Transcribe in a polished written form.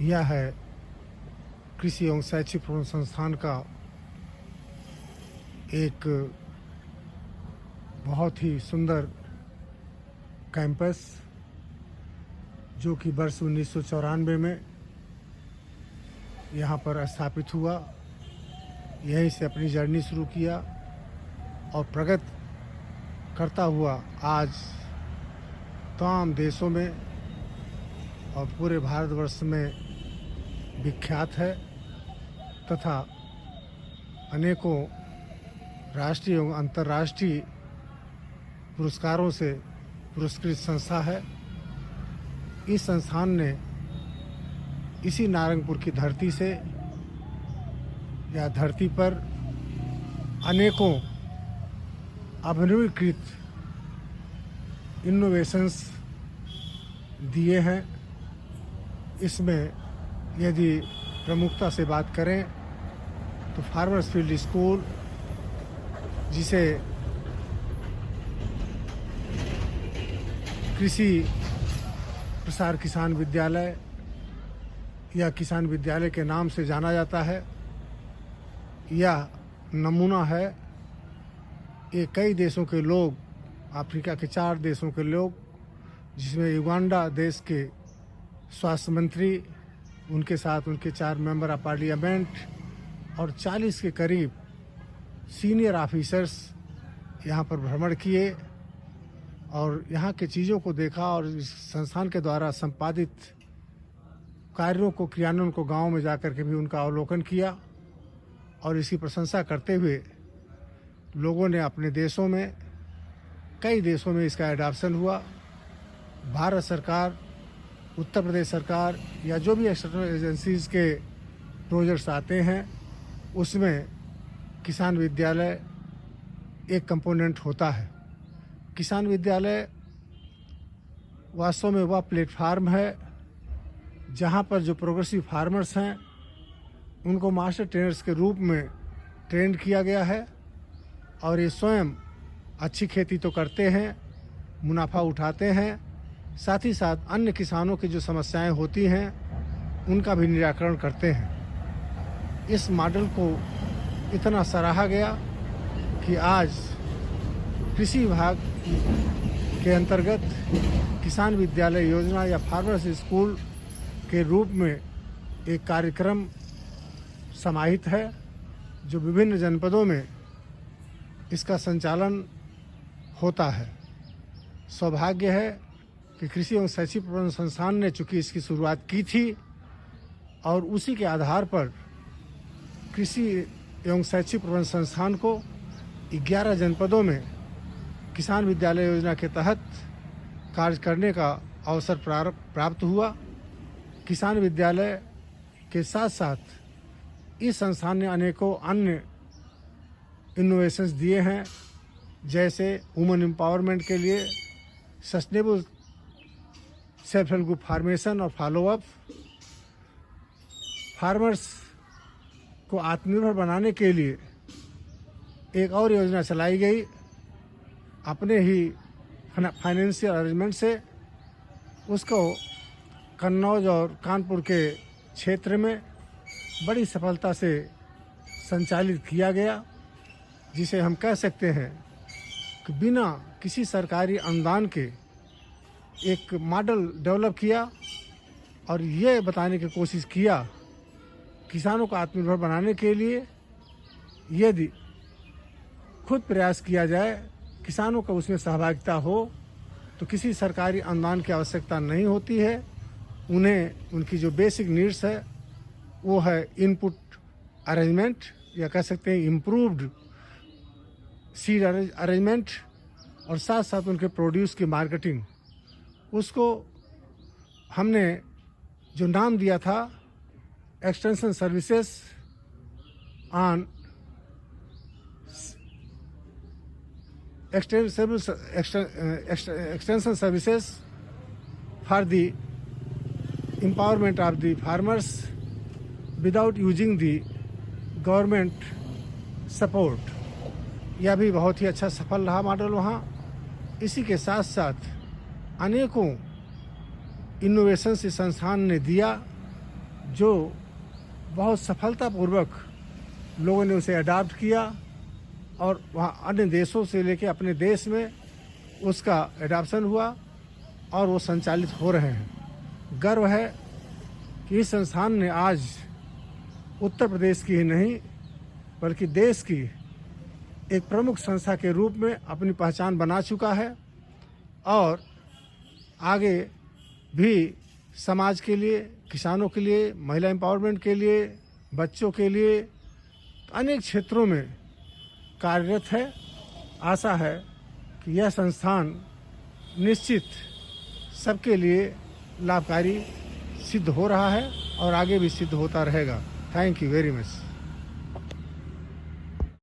यह है कृषि एवं शैक्षिक प्रबंधन संस्थान का एक बहुत ही सुंदर कैंपस, जो कि वर्ष 1994 में यहाँ पर स्थापित हुआ। यहीं से अपनी जर्नी शुरू किया और प्रगति करता हुआ आज तमाम देशों में और पूरे भारतवर्ष में विख्यात है तथा अनेकों राष्ट्रीय एवं अंतर्राष्ट्रीय पुरस्कारों से पुरस्कृत संस्था है। इस संस्थान ने इसी नारंगपुर की धरती से या धरती पर अनेकों अभिनवीकृत इनोवेशंस दिए हैं। इसमें यदि प्रमुखता से बात करें तो फार्मर्स फील्ड स्कूल, जिसे कृषि प्रसार किसान विद्यालय या किसान विद्यालय के नाम से जाना जाता है, यह नमूना है। ये कई देशों के लोग, अफ्रीका के 4 देशों के लोग, जिसमें युगांडा देश के स्वास्थ्य मंत्री, उनके साथ उनके 4 मेंबर ऑफ पार्लियामेंट और 40 के करीब सीनियर ऑफिसर्स यहाँ पर भ्रमण किए और यहाँ के चीज़ों को देखा और इस संस्थान के द्वारा संपादित कार्यों को, क्रियान्वयन को गांव में जाकर के भी उनका अवलोकन किया और इसकी प्रशंसा करते हुए लोगों ने अपने देशों में, कई देशों में इसका एडॉप्शन हुआ। भारत सरकार, उत्तर प्रदेश सरकार या जो भी एक्सटर्नल एजेंसीज़ के प्रोजेक्ट्स आते हैं, उसमें किसान विद्यालय एक कंपोनेंट होता है। किसान विद्यालय वास्तव में वह प्लेटफार्म है जहां पर जो प्रोग्रेसिव फार्मर्स हैं उनको मास्टर ट्रेनर्स के रूप में ट्रेन किया गया है और ये स्वयं अच्छी खेती तो करते हैं, मुनाफा उठाते हैं, साथ ही साथ अन्य किसानों की जो समस्याएं होती हैं उनका भी निराकरण करते हैं। इस मॉडल को इतना सराहा गया कि आज कृषि विभाग के अंतर्गत किसान विद्यालय योजना या फार्मर्स स्कूल के रूप में एक कार्यक्रम समाहित है, जो विभिन्न जनपदों में इसका संचालन होता है। सौभाग्य है कि कृषि एवं शैक्षिक प्रबंधन संस्थान ने चूँकि इसकी शुरुआत की थी और उसी के आधार पर कृषि एवं शैक्षिक प्रबंधन संस्थान को 11 जनपदों में किसान विद्यालय योजना के तहत कार्य करने का अवसर प्राप्त हुआ। किसान विद्यालय के साथ साथ इस संस्थान ने अनेकों अन्य इनोवेशंस दिए हैं, जैसे वुमेन एम्पावरमेंट के लिए sustainable self help group formation और फॉलोअप, फार्मर्स को आत्मनिर्भर बनाने के लिए एक और योजना चलाई गई। अपने ही फाइनेंशियल अरेंजमेंट से उसको कन्नौज और कानपुर के क्षेत्र में बड़ी सफलता से संचालित किया गया, जिसे हम कह सकते हैं कि बिना किसी सरकारी अनुदान के एक मॉडल डेवलप किया और ये बताने की कोशिश किया किसानों को आत्मनिर्भर बनाने के लिए यदि खुद प्रयास किया जाए, किसानों का उसमें सहभागिता हो, तो किसी सरकारी अनुदान की आवश्यकता नहीं होती है। उन्हें उनकी जो बेसिक नीड्स है वो है इनपुट अरेंजमेंट या कह सकते हैं इम्प्रूव्ड सीड अरेंजमेंट और साथ साथ उनके प्रोड्यूस की मार्केटिंग। उसको हमने जो नाम दिया था extension services on extension services for the empowerment of the farmers without using the government support। यह भी बहुत ही अच्छा सफल रहा मॉडल वहाँ। इसी के साथ साथ अनेकों इनोवेशंस इस संस्थान ने दिया जो बहुत सफलतापूर्वक लोगों ने उसे अडॉप्ट किया और वहाँ अन्य देशों से लेके अपने देश में उसका एडॉप्शन हुआ और वो संचालित हो रहे हैं। गर्व है कि इस संस्थान ने आज उत्तर प्रदेश की ही नहीं बल्कि देश की एक प्रमुख संस्था के रूप में अपनी पहचान बना चुका है और आगे भी समाज के लिए, किसानों के लिए, महिला एम्पावरमेंट के लिए, बच्चों के लिए अनेक क्षेत्रों में कार्यरत है। आशा है कि यह संस्थान निश्चित सबके लिए लाभकारी सिद्ध हो रहा है और आगे भी सिद्ध होता रहेगा। Thank you very much.